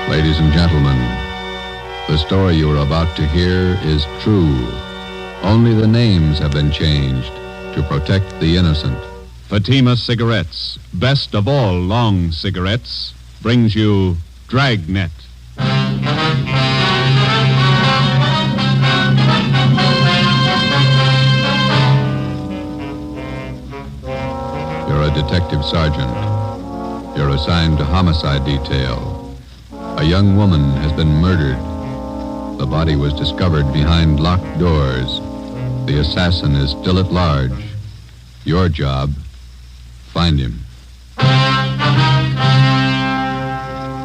Ladies and gentlemen, the story you are about to hear is true. Only the names have been changed to protect the innocent. Fatima Cigarettes, best of all long cigarettes, brings you Dragnet. You're a detective sergeant. You're assigned to homicide detail. A young woman has been murdered. The body was discovered behind locked doors. The assassin is still at large. Your job, find him.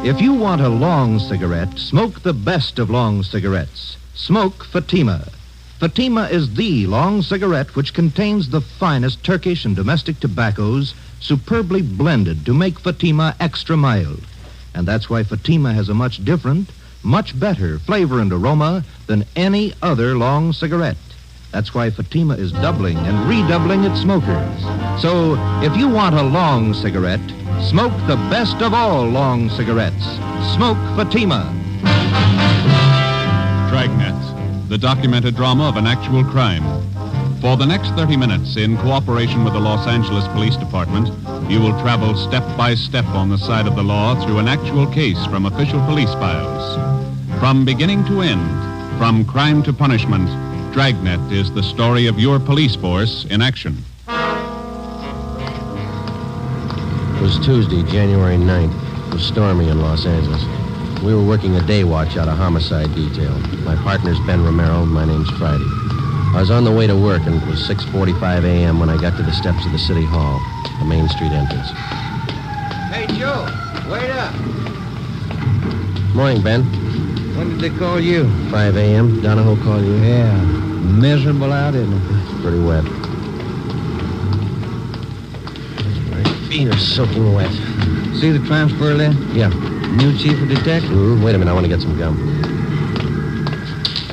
If you want a long cigarette, smoke the best of long cigarettes. Smoke Fatima. Fatima is the long cigarette which contains the finest Turkish and domestic tobaccos superbly blended to make Fatima extra mild. And that's why Fatima has a much different, much better flavor and aroma than any other long cigarette. That's why Fatima is doubling and redoubling its smokers. So, if you want a long cigarette, smoke the best of all long cigarettes. Smoke Fatima. Dragnet, the documented drama of an actual crime. For the next 30 minutes, in cooperation with the Los Angeles Police Department, you will travel step by step on the side of the law through an actual case from official police files. From beginning to end, from crime to punishment, Dragnet is the story of your police force in action. It was Tuesday, January 9th. It was stormy in Los Angeles. We were working a day watch out of homicide detail. My partner's Ben Romero, my name's Friday. I was on the way to work, and it was 6:45 a.m. when I got to the steps of the City Hall, the Main Street entrance. Hey, Joe, wait up. Morning, Ben. When did they call you? 5 a.m. Donahoe called you? Yeah, miserable out, isn't it? It's pretty wet. My feet are soaking wet. See the transfer list? Yeah. New chief of detectives? Wait a minute, I want to get some gum.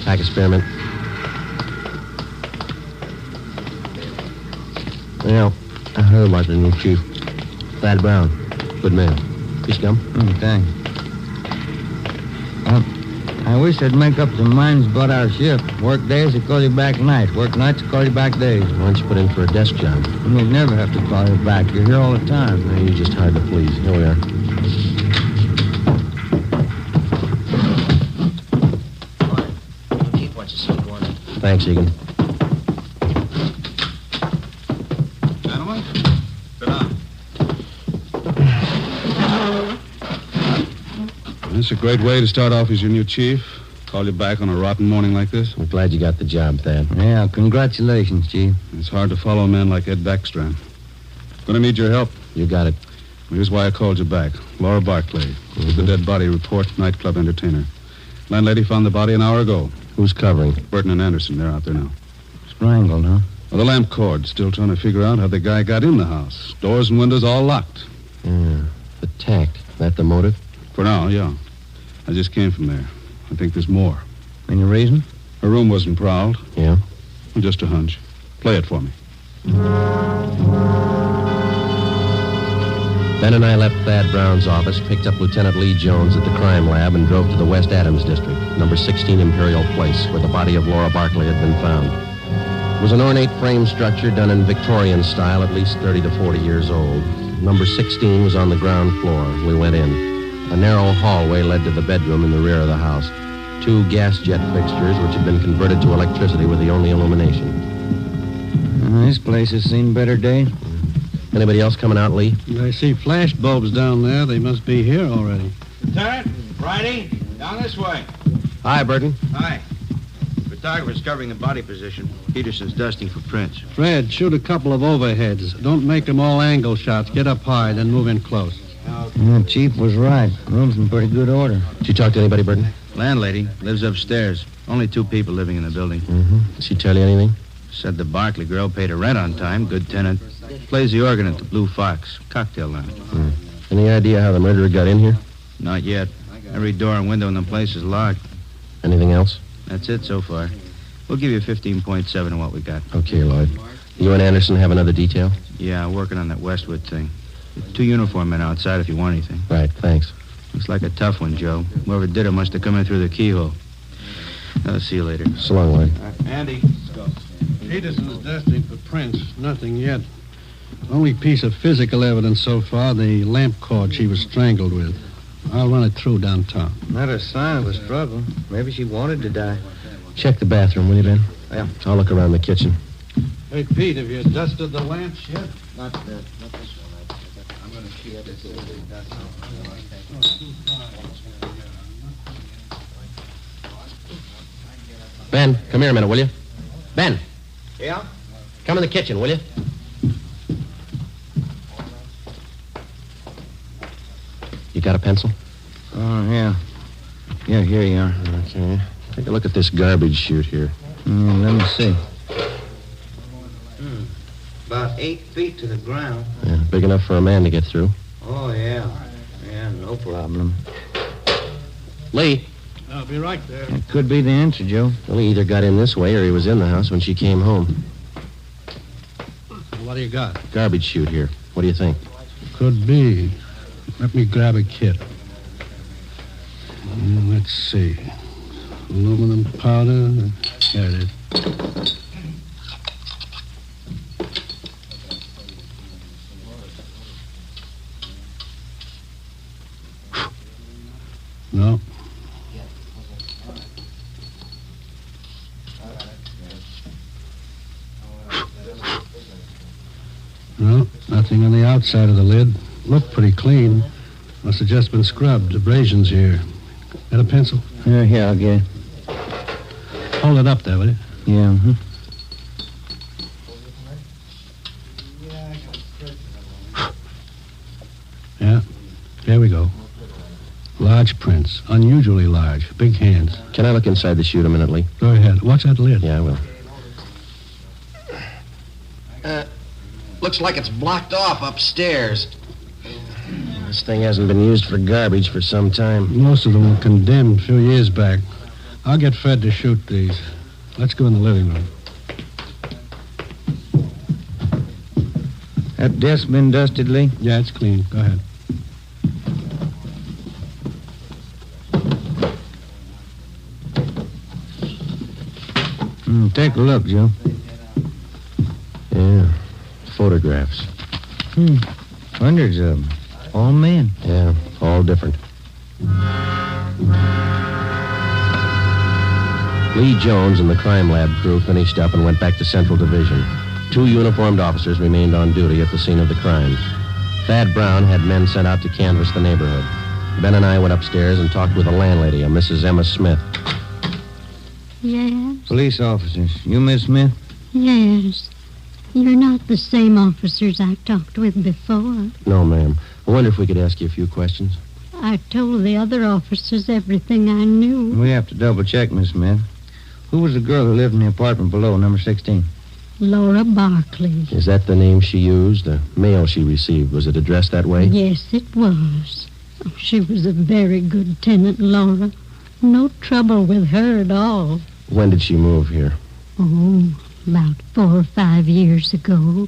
Pack of spearmint. Yeah, I heard about the new chief. Thad Brown. Good man. Piece of gum? Thanks. I wish they'd make up their minds about our shift. Work days, they call you back nights. Work nights, they call you back days. Why don't you put in for a desk job? And they never have to call you back. You're here all the time. No, you're just hard to please. Here we are. Keep what you see going. Thanks, Egan. Gentlemen, sit down. That's a great way to start off as your new chief. Call you back on a rotten morning like this. I'm glad you got the job, Thad. Yeah, congratulations, Chief. It's hard to follow a man like Ed Backstrand. Gonna need your help. You got it. Here's why I called you back. Laura Barclay. Did the dead body report, nightclub entertainer. Landlady found the body an hour ago. Who's covering? Burton and Anderson, they're out there now. Strangled, huh? Well, the lamp cord. Still trying to figure out how the guy got in the house. Doors and windows all locked. Yeah. The tact. That the motive? For now, yeah. I just came from there. I think there's more. Any reason? Her room wasn't prowled. Yeah. Just a hunch. Play it for me. Ben and I left Thad Brown's office, picked up Lieutenant Lee Jones at the crime lab, and drove to the West Adams district, number 16 Imperial Place, where the body of Laura Barclay had been found. It was an ornate frame structure done in Victorian style, at least 30 to 40 years old. Number 16 was on the ground floor. We went in. A narrow hallway led to the bedroom in the rear of the house. 2 gas jet fixtures, which had been converted to electricity, were the only illumination. This place has seen better days. Anybody else coming out, Lee? I see flash bulbs down there. They must be here already. Lieutenant, Friday, down this way. Hi, Burton. Hi. Photographer's covering the body position. Peterson's dusting for prints. Fred, shoot a couple of overheads. Don't make them all angle shots. Get up high, then move in close. Yeah, Chief was right. Room's in pretty good order. Did you talk to anybody, Burton? Landlady lives upstairs. Only 2 people living in the building. Did she tell you anything? Said the Barclay girl paid her rent on time. Good tenant. Plays the organ at the Blue Fox. Cocktail lounge. Any idea how the murderer got in here? Not yet. Every door and window in the place is locked. Anything else? That's it so far. We'll give you 15.7 of what we got. Okay, Lloyd. You and Anderson have another detail? Yeah, working on that Westwood thing. 2 uniform men outside if you want anything. Right, thanks. Looks like a tough one, Joe. Whoever did it must have come in through the keyhole. I'll see you later. So long, Lloyd. Andy, Peterson's dusting for prints. Nothing yet. Only piece of physical evidence so far, the lamp cord she was strangled with. I'll run it through downtown. Not a sign of a struggle. Maybe she wanted to die. Check the bathroom, will you, Ben? Yeah. I'll look around the kitchen. Hey, Pete, have you dusted the lamps yet? Not this one. I'm going to keep this over Ben, come here a minute, will you? Ben, Yeah? come in the kitchen, will you? You got a pencil? Oh, yeah. Yeah, here you are. Okay. Take a look at this garbage chute here. Let me see. About 8 feet to the ground. Yeah, big enough for a man to get through. Oh, yeah. Yeah, no problem. Lee. I'll be right there. That could be the answer, Joe. Well, he either got in this way or he was in the house when she came home. What do you got? Garbage chute here. What do you think? Could be. Let me grab a kit. Let's see. Aluminum powder. There it is. No. No, nothing on the outside of the lid. Looked pretty clean. Must have just been scrubbed. Abrasions here. Got a pencil? Here, I'll get it. Hold it up there, will you? Yeah, Yeah. There we go. Large prints. Unusually large. Big hands. Can I look inside the chute a minute, Lee? Go ahead. Watch that lid. Yeah, I will. Looks like it's blocked off upstairs. This thing hasn't been used for garbage for some time. Most of them were condemned a few years back. I'll get Fred to shoot these. Let's go in the living room. That desk been dusted, Lee? Yeah, it's clean. Go ahead. Take a look, Joe. Yeah. Photographs. Hundreds of them. All men. Yeah, all different. Lee Jones and the crime lab crew finished up and went back to Central Division. 2 uniformed officers remained on duty at the scene of the crime. Thad Brown had men sent out to canvass the neighborhood. Ben and I went upstairs and talked with the landlady, a Mrs. Emma Smith. Yes? Police officers. You, Miss Smith? Yes. You're not the same officers I talked with before. No, ma'am. I wonder if we could ask you a few questions. I told the other officers everything I knew. We have to double-check, Miss Smith. Who was the girl who lived in the apartment below, number 16? Laura Barkley. Is that the name she used? The mail she received, was it addressed that way? Yes, it was. She was a very good tenant, Laura. No trouble with her at all. When did she move here? Oh, about 4 or 5 years ago.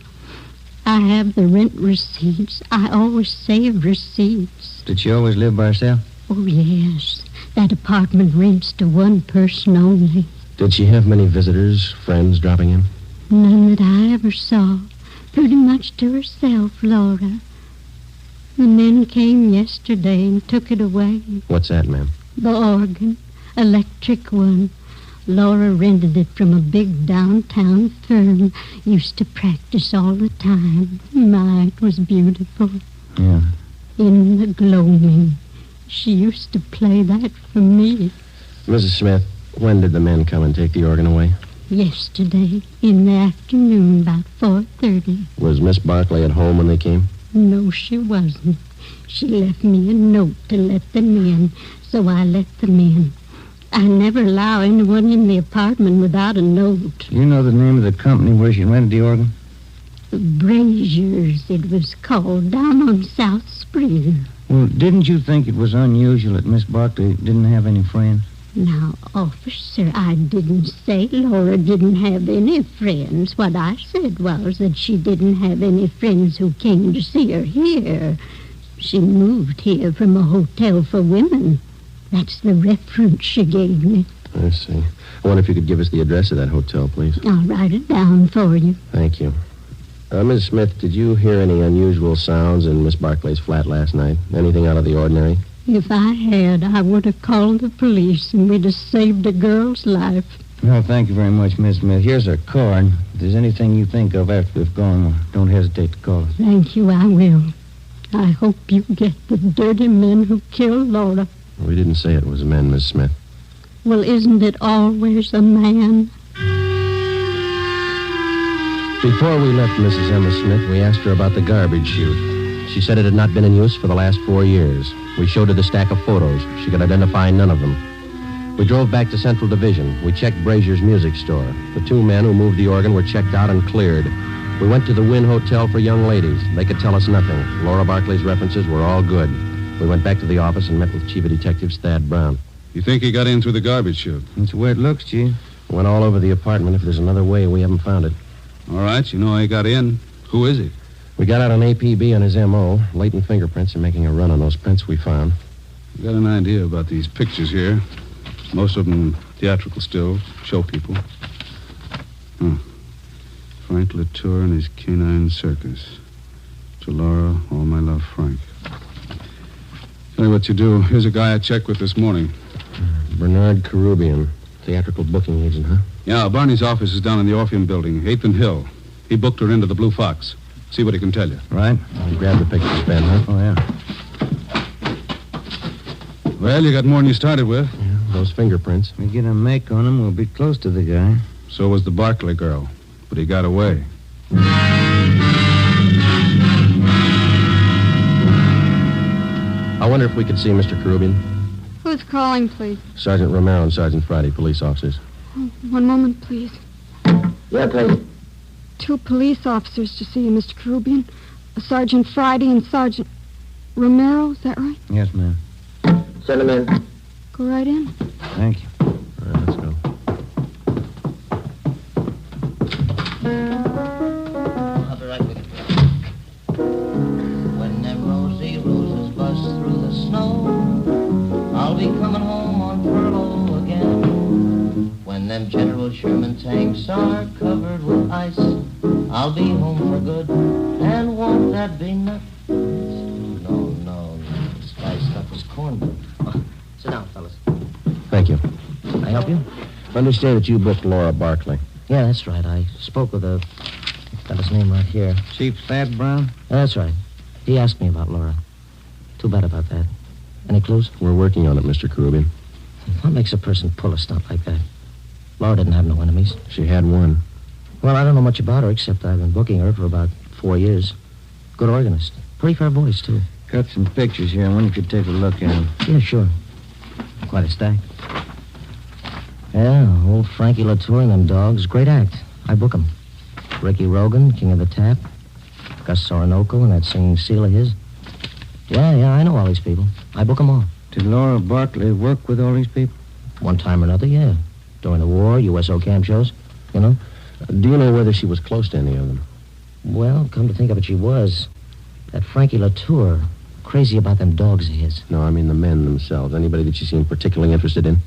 I have the rent receipts. I always save receipts. Did she always live by herself? Oh, yes. That apartment rents to one person only. Did she have many visitors, friends dropping in? None that I ever saw. Pretty much to herself, Laura. The men came yesterday and took it away. What's that, ma'am? The organ. Electric one. Laura rented it from a big downtown firm. Used to practice all the time. My, it was beautiful. Yeah. In the gloaming. She used to play that for me. Mrs. Smith, when did the men come and take the organ away? Yesterday, in the afternoon, about 4:30. Was Miss Barkley at home when they came? No, she wasn't. She left me a note to let them in, so I let them in. I never allow anyone in the apartment without a note. You know the name of the company where she rented the organ? Brazier's, it was called, down on South Spring. Well, didn't you think it was unusual that Miss Barkley didn't have any friends? Now, officer, I didn't say Laura didn't have any friends. What I said was that she didn't have any friends who came to see her here. She moved here from a hotel for women. That's the reference she gave me. I see. I wonder if you could give us the address of that hotel, please. I'll write it down for you. Thank you. Miss Smith, did you hear any unusual sounds in Miss Barclay's flat last night? Anything out of the ordinary? If I had, I would have called the police and we'd have saved a girl's life. Well, thank you very much, Miss Smith. Here's our card. If there's anything you think of after we've gone, don't hesitate to call us. Thank you, I will. I hope you get the dirty men who killed Laura. We didn't say it was a man, Miss Smith. Well, isn't it always a man? Before we left Mrs. Emma Smith, we asked her about the garbage chute. She said it had not been in use for the last 4 years. We showed her the stack of photos. She could identify none of them. We drove back to Central Division. We checked Brazier's music store. The 2 men who moved the organ were checked out and cleared. We went to the Wynn Hotel for young ladies. They could tell us nothing. Laura Barclay's references were all good. We went back to the office and met with Chief of Detectives Thad Brown. You think he got in through the garbage chute? That's the way it looks, Chief. Went all over the apartment. If there's another way, we haven't found it. All right, you know how he got in. Who is he? We got out an APB on his M.O., latent fingerprints, and making a run on those prints we found. You got an idea about these pictures here. Most of them theatrical stills, show people. Frank Latour and his canine circus. To Laura, all my love, Frank. Tell you what you do. Here's a guy I checked with this morning. Bernard Carubian, theatrical booking agent, huh? Yeah, Barney's office is down in the Orpheum building, 8th and Hill. He booked her into the Blue Fox. See what he can tell you. Right. You grabbed the pictures, Ben, huh? Oh, yeah. Well, you got more than you started with. Yeah, those fingerprints. If we get a make on him, we'll be close to the guy. So was the Barclay girl. But he got away. I wonder if we could see Mr. Carubian. Who's calling, please? Sergeant Romero and Sergeant Friday, police officers. Oh, one moment, please. Yeah, please. 2 police officers to see you, Mr. Carubian. Sergeant Friday and Sergeant Romero, is that right? Yes, ma'am. Send him in. Go right in. Thank you. All right, let's go. I'll be right with you. When them rosy roses bust through the snow, I'll be coming home on furlough again. When them General Sherman tanks are covered with ice, I'll be home for good, and won't that be nuts? No. This guy's stuff was cornbread. Sit down, fellas. Thank you. Can I help you? I understand that you booked Laura Barclay. Yeah, that's right. I spoke with a... Got his name right here. Chief Thad Brown? That's right. He asked me about Laura. Too bad about that. Any clues? We're working on it, Mr. Carubian. What makes a person pull a stunt like that? Laura didn't have no enemies. She had one. Well, I don't know much about her, except I've been booking her for about 4 years. Good organist. Pretty fair voice, too. Got some pictures here. I wonder if you could take a look at them. Yeah, sure. Quite a stack. Yeah, old Frankie Latour and them dogs. Great act. I book 'em. Ricky Rogan, King of the Tap. Gus Orinoco and that singing seal of his. Yeah, I know all these people. I book 'em all. Did Laura Barclay work with all these people? One time or another, yeah. During the war, USO camp shows, you know. Do you know whether she was close to any of them? Well, come to think of it, she was. That Frankie Latour, crazy about them dogs of his. No, I mean the men themselves. Anybody that she seemed particularly interested in?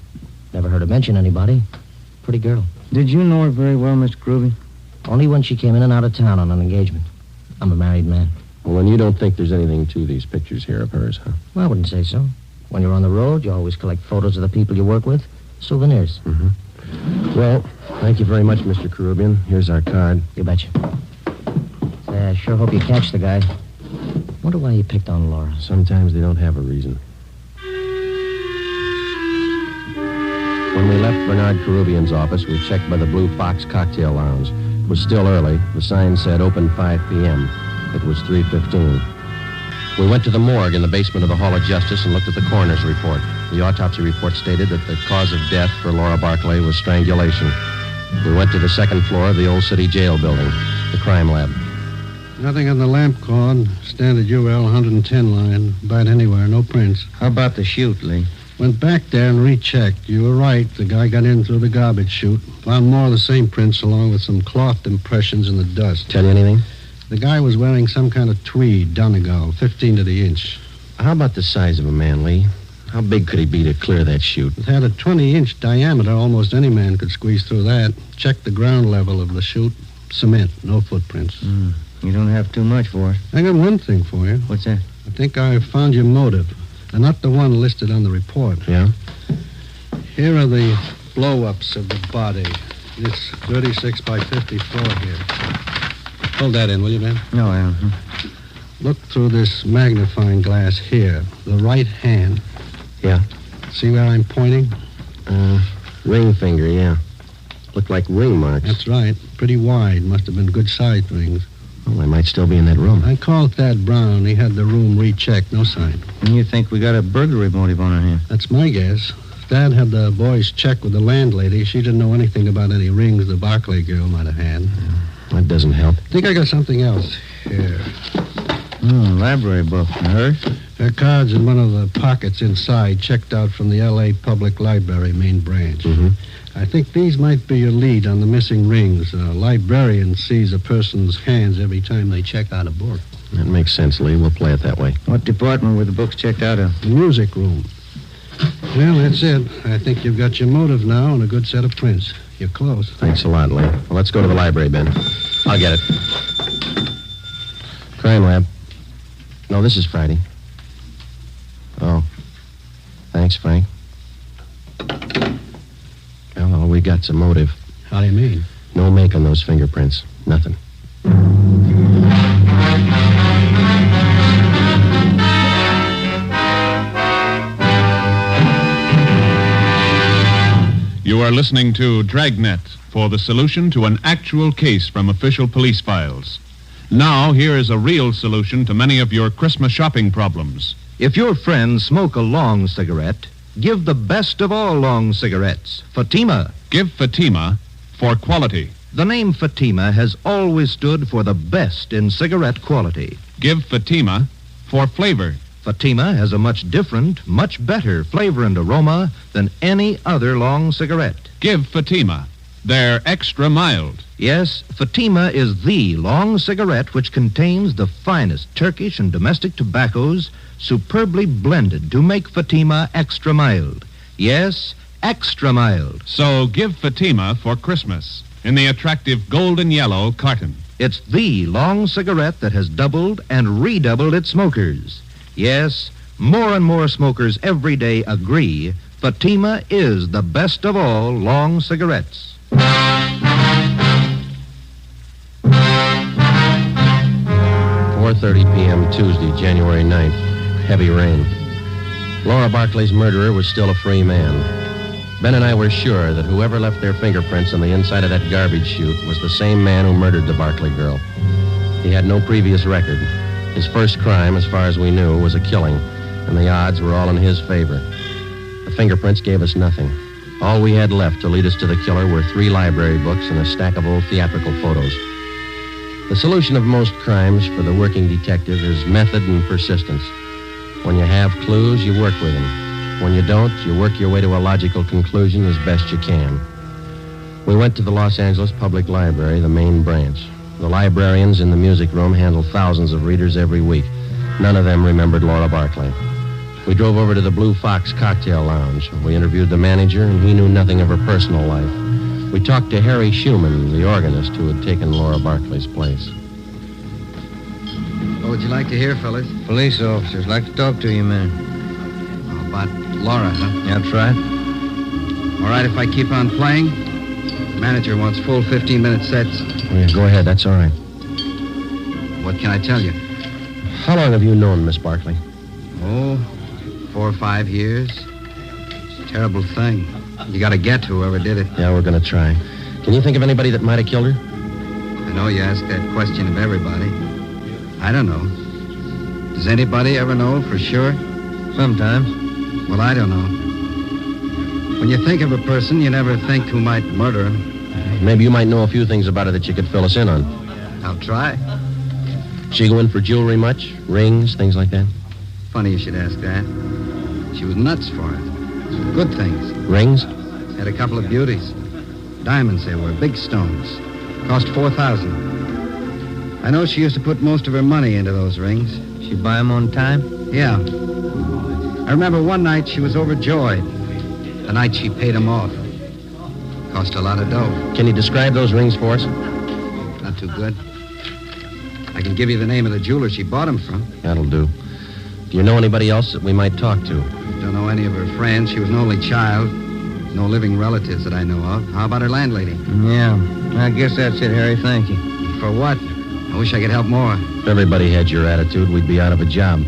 Never heard her mention anybody. Pretty girl. Did you know her very well, Mr. Carubian? Only when she came in and out of town on an engagement. I'm a married man. Well, then you don't think there's anything to these pictures here of hers, huh? Well, I wouldn't say so. When you're on the road, you always collect photos of the people you work with. Souvenirs. Mm-hmm. Well, thank you very much, Mr. Carubian. Here's our card. You betcha. I sure hope you catch the guy. Wonder why he picked on Laura. Sometimes they don't have a reason. When we left Bernard Carubian's office, we checked by the Blue Fox Cocktail Lounge. It was still early. The sign said open 5 p.m. It was 3:15. We went to the morgue in the basement of the Hall of Justice and looked at the coroner's report. The autopsy report stated that the cause of death for Laura Barclay was strangulation. We went to the second floor of the old city jail building, the crime lab. Nothing on the lamp cord. Standard UL 110 line. About anywhere. No prints. How about the chute, Lee? Went back there and rechecked. You were right. The guy got in through the garbage chute. Found more of the same prints along with some cloth impressions in the dust. Tell you anything? The guy was wearing some kind of tweed, Donegal, 15 to the inch. How about the size of a man, Lee? How big could he be to clear that chute? It had a 20-inch diameter. Almost any man could squeeze through that. Check the ground level of the chute. Cement, no footprints. You don't have too much for it. I got one thing for you. What's that? I think I found your motive, and not the one listed on the report. Yeah? Here are the blow-ups of the body. This 36 by 54 here. Hold that in, will you, Ben? No, I don't. Look through this magnifying glass here. The right hand. Yeah. See where I'm pointing? Ring finger, yeah. Look like ring marks. That's right. Pretty wide. Must have been good-sized rings. Well, they might still be in that room. I called Thad Brown. He had the room rechecked. No sign. And you think we got a burglary motive on our hands? That's my guess. Thad had the boys check with the landlady. She didn't know anything about any rings the Barclay girl might have had. That doesn't help. I think I got something else here. Library book. Hers? Her cards in one of the pockets inside, checked out from the L.A. Public Library main branch. Mm-hmm. I think these might be your lead on the missing rings. A librarian sees a person's hands every time they check out a book. That makes sense, Lee. We'll play it that way. What department were the books checked out of? The music room. Well, that's it. I think you've got your motive now and a good set of prints. You're close. Thanks a lot, Lee. Well, let's go to the library, Ben. I'll get it. Crime lab. No, this is Friday. Oh. Thanks, Frank. Well, all we got's a motive. How do you mean? No make on those fingerprints. Nothing. You are listening to Dragnet for the solution to an actual case from official police files. Now, here is a real solution to many of your Christmas shopping problems. If your friends smoke a long cigarette, give the best of all long cigarettes, Fatima. Give Fatima for quality. The name Fatima has always stood for the best in cigarette quality. Give Fatima for flavor. Fatima has a much different, much better flavor and aroma than any other long cigarette. Give Fatima. They're extra mild. Yes, Fatima is the long cigarette which contains the finest Turkish and domestic tobaccos superbly blended to make Fatima extra mild. Yes, extra mild. So give Fatima for Christmas in the attractive golden yellow carton. It's the long cigarette that has doubled and redoubled its smokers. Yes, more and more smokers every day agree Fatima is the best of all long cigarettes. 4:30 p.m. Tuesday, January 9th. Heavy rain. Laura Barclay's murderer was still a free man. Ben and I were sure that whoever left their fingerprints on the inside of that garbage chute was the same man who murdered the Barclay girl. He had no previous record. His first crime, as far as we knew, was a killing, and the odds were all in his favor. The fingerprints gave us nothing. All we had left to lead us to the killer were 3 library books and a stack of old theatrical photos. The solution of most crimes for the working detective is method and persistence. When you have clues, you work with them. When you don't, you work your way to a logical conclusion as best you can. We went to the Los Angeles Public Library, the main branch. The librarians in the music room handle thousands of readers every week. None of them remembered Laura Barclay. We drove over to the Blue Fox Cocktail Lounge. We interviewed the manager, and he knew nothing of her personal life. We talked to Harry Schumann, the organist who had taken Laura Barclay's place. What would you like to hear, fellas? Police officers like to talk to you, man. How about Laura, huh? Yeah, that's right. All right, if I keep on playing? The manager wants full 15-minute sets. Oh, yeah, go ahead, that's all right. What can I tell you? How long have you known Miss Barclay? Oh, 4 or 5 years. It's a terrible thing. You got to get to whoever did it. Yeah, we're going to try. Can you think of anybody that might have killed her? I know you ask that question of everybody. I don't know. Does anybody ever know for sure? Sometimes. Well, I don't know. When you think of a person, you never think who might murder him. Maybe you might know a few things about her that you could fill us in on. I'll try. She go in for jewelry much? Rings, things like that? Funny you should ask that. She was nuts for it. Good things. Rings? Had a couple of beauties. Diamonds they were, big stones. Cost $4,000. I know she used to put most of her money into those rings. She buy them on time? Yeah. I remember one night she was overjoyed. The night she paid him off. Cost a lot of dough. Can you describe those rings for us? Not too good. I can give you the name of the jeweler she bought them from. That'll do. Do you know anybody else that we might talk to? Don't know any of her friends. She was an only child. No living relatives that I know of. How about her landlady? Yeah, I guess that's it, Harry. Thank you. For what? I wish I could help more. If everybody had your attitude, we'd be out of a job.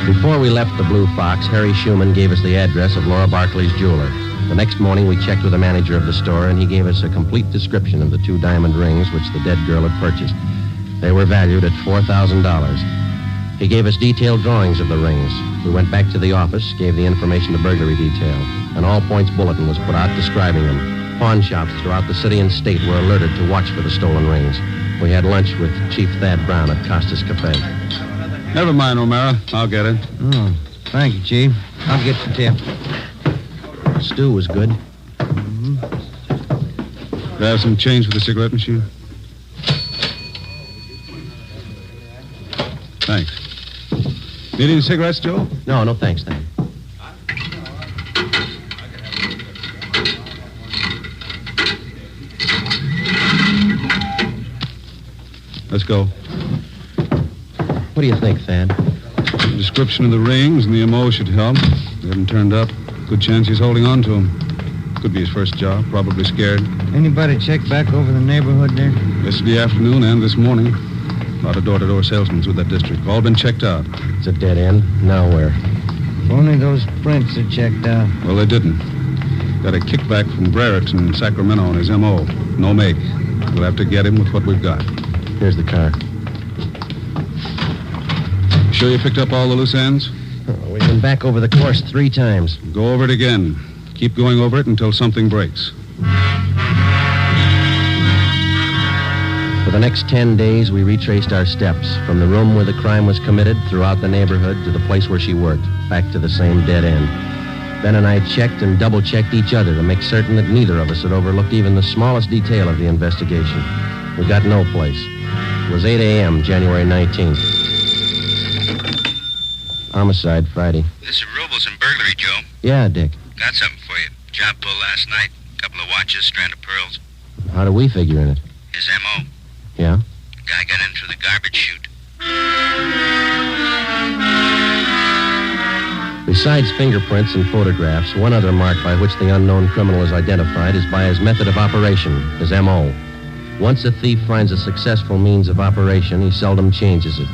Before we left the Blue Fox, Harry Schumann gave us the address of Laura Barkley's jeweler. The next morning, we checked with the manager of the store, and he gave us a complete description of the 2 diamond rings which the dead girl had purchased. They were valued at $4,000. He gave us detailed drawings of the rings. We went back to the office, gave the information to burglary detail. An all-points bulletin was put out describing them. Pawn shops throughout the city and state were alerted to watch for the stolen rings. We had lunch with Chief Thad Brown at Costa's Cafe. Never mind, O'Mara. I'll get it. Oh, thank you, Chief. I'll get the tip. Stew was good. Do you have some change for the cigarette machine? Thanks. Need any cigarettes, Joe? No, thanks, Thad. Let's go. What do you think, Thad? The description of the rings and the MO should help. They haven't turned up. Good chance he's holding on to them. Could be his first job. Probably scared. Anybody check back over the neighborhood there? Yesterday afternoon and this morning. A lot of door-to-door salesmen through that district. All been checked out. It's a dead end. Now where? If only those prints are checked out. Well, they didn't. Got a kickback from Barrett in Sacramento on his MO. No make. We'll have to get him with what we've got. Here's the car. Sure you picked up all the loose ends? We've been back over the course 3 times. Go over it again. Keep going over it until something breaks. For the next 10 days, we retraced our steps from the room where the crime was committed throughout the neighborhood to the place where she worked, back to the same dead end. Ben and I checked and double-checked each other to make certain that neither of us had overlooked even the smallest detail of the investigation. We got no place. It was 8 a.m., January 19th. Homicide, Friday. This is Robles and burglary, Joe. Yeah, Dick. Got something for you. Job pull last night. Couple of watches, strand of pearls. How do we figure in it? His M.O. Yeah? Guy got in through the garbage chute. Besides fingerprints and photographs, one other mark by which the unknown criminal is identified is by his method of operation, his M.O. Once a thief finds a successful means of operation, he seldom changes it.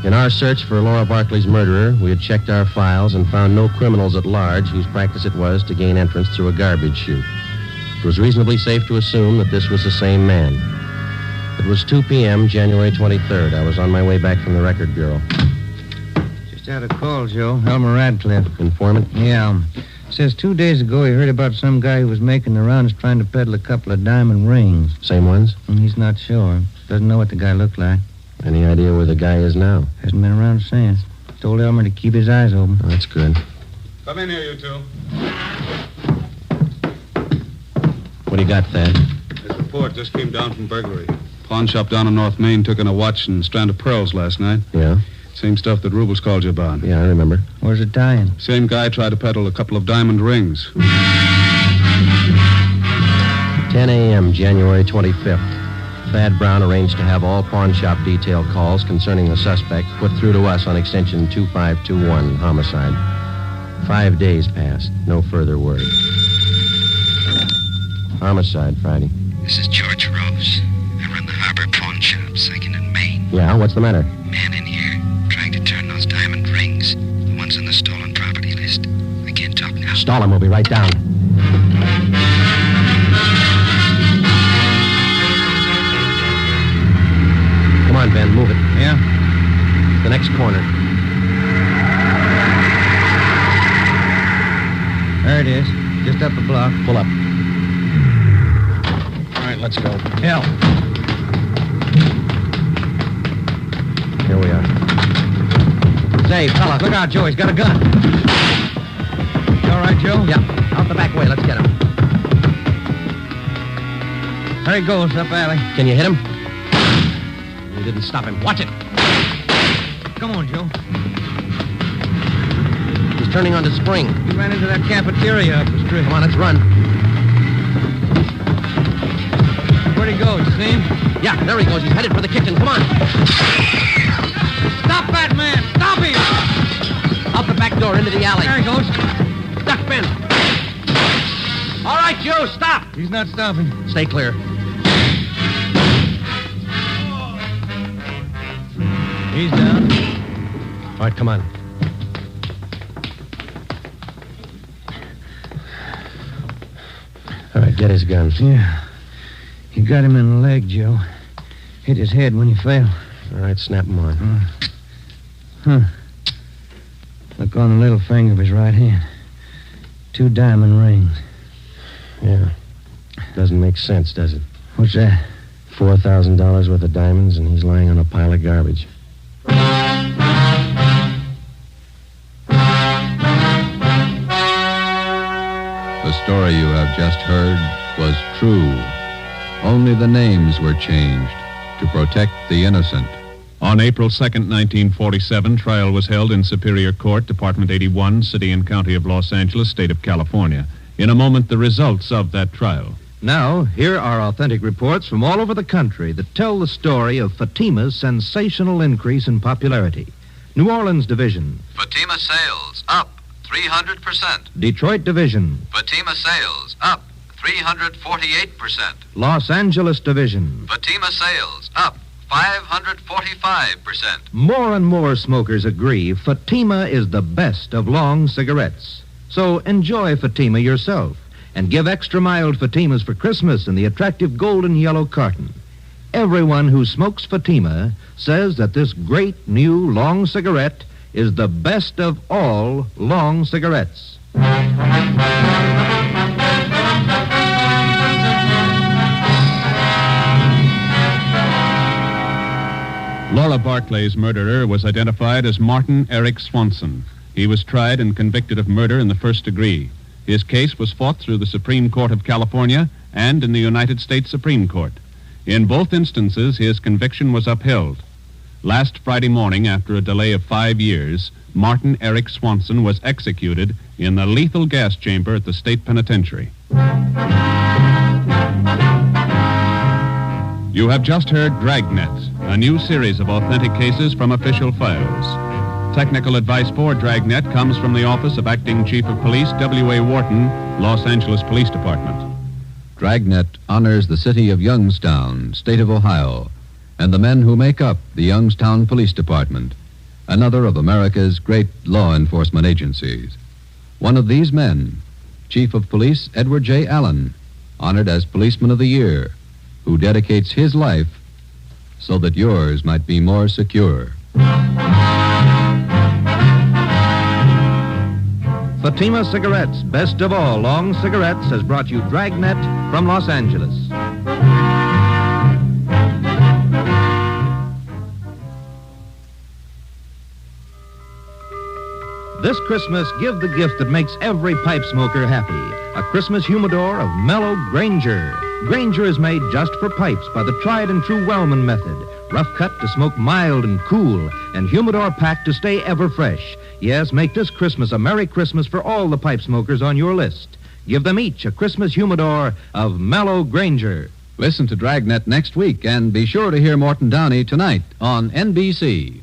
In our search for Laura Barkley's murderer, we had checked our files and found no criminals at large whose practice it was to gain entrance through a garbage chute. It was reasonably safe to assume that this was the same man. It was 2 p.m., January 23rd. I was on my way back from the Record Bureau. Just had a call, Joe. Elmer Radcliffe. Informant? Yeah. Says 2 days ago he heard about some guy who was making the rounds trying to peddle a couple of diamond rings. Same ones? And he's not sure. Doesn't know what the guy looked like. Any idea where the guy is now? Hasn't been around since. Told Elmer to keep his eyes open. Oh, that's good. Come in here, you two. What do you got, Thad? This report just came down from burglary. Pawn shop down on North Main took in a watch and strand of pearls last night. Yeah? Same stuff that Rubles called you about. Yeah, I remember. Where's it tying? Same guy tried to peddle a couple of diamond rings. 10 a.m., January 25th. Thad Brown arranged to have all pawn shop detail calls concerning the suspect put through to us on extension 2521, homicide. 5 days passed. No further word. Homicide, Friday. This is George Rose. I run the Harbor Pawn Shop, 2nd and Main. Yeah, what's the matter? Man in here, trying to turn those diamond rings. The ones on the stolen property list. I can't talk now. Stall him, we'll be right down. Come on, Ben, move it. Yeah? The next corner. There it is. Just up a block. Pull up. All right, let's go. Hell. Here we are. Say, fella, look out, Joe. He's got a gun. You all right, Joe? Yeah, out the back way. Let's get him. There he goes, up alley. Can you hit him? We didn't stop him. Watch it. Come on, Joe. He's turning on the spring. He ran into that cafeteria up the street. Come on, let's run. Where'd he go? You see him? Yeah, there he goes. He's headed for the kitchen. Come on. Stop that man! Stop him! Out the back door into the alley. There he goes. Duck, Ben. All right, Joe, stop. He's not stopping. Stay clear. He's down. All right, come on. All right, get his gun. Yeah. He got him in the leg, Joe. Hit his head when he fell. All right, snap him on. Look on the little finger of his right hand. 2 diamond rings. Yeah. Doesn't make sense, does it? What's that? $4,000 worth of diamonds, and he's lying on a pile of garbage. The story you have just heard was true. Only the names were changed to protect the innocent. On April 2nd, 1947, trial was held in Superior Court, Department 81, City and County of Los Angeles, State of California. In a moment, the results of that trial. Now, here are authentic reports from all over the country that tell the story of Fatima's sensational increase in popularity. New Orleans Division. Fatima sales up 300%. Detroit Division. Fatima sales up 348%. Los Angeles Division. Fatima sales up 545%. More and more smokers agree Fatima is the best of long cigarettes. So enjoy Fatima yourself and give extra mild Fatimas for Christmas in the attractive golden yellow carton. Everyone who smokes Fatima says that this great new long cigarette is the best of all long cigarettes. Laura Barclay's murderer was identified as Martin Eric Swanson. He was tried and convicted of murder in the first degree. His case was fought through the Supreme Court of California and in the United States Supreme Court. In both instances, his conviction was upheld. Last Friday morning, after a delay of 5 years, Martin Eric Swanson was executed in the lethal gas chamber at the state penitentiary. You have just heard Dragnet, a new series of authentic cases from official files. Technical advice for Dragnet comes from the Office of Acting Chief of Police W.A. Wharton, Los Angeles Police Department. Dragnet honors the city of Youngstown, state of Ohio, and the men who make up the Youngstown Police Department, another of America's great law enforcement agencies. One of these men, Chief of Police Edward J. Allen, honored as Policeman of the Year, who dedicates his life so that yours might be more secure. Fatima Cigarettes, best of all long cigarettes, has brought you Dragnet from Los Angeles. This Christmas, give the gift that makes every pipe smoker happy. A Christmas humidor of mellow Granger. Granger is made just for pipes by the tried and true Wellman method. Rough cut to smoke mild and cool, and humidor packed to stay ever fresh. Yes, make this Christmas a Merry Christmas for all the pipe smokers on your list. Give them each a Christmas humidor of mellow Granger. Listen to Dragnet next week, and be sure to hear Morton Downey tonight on NBC.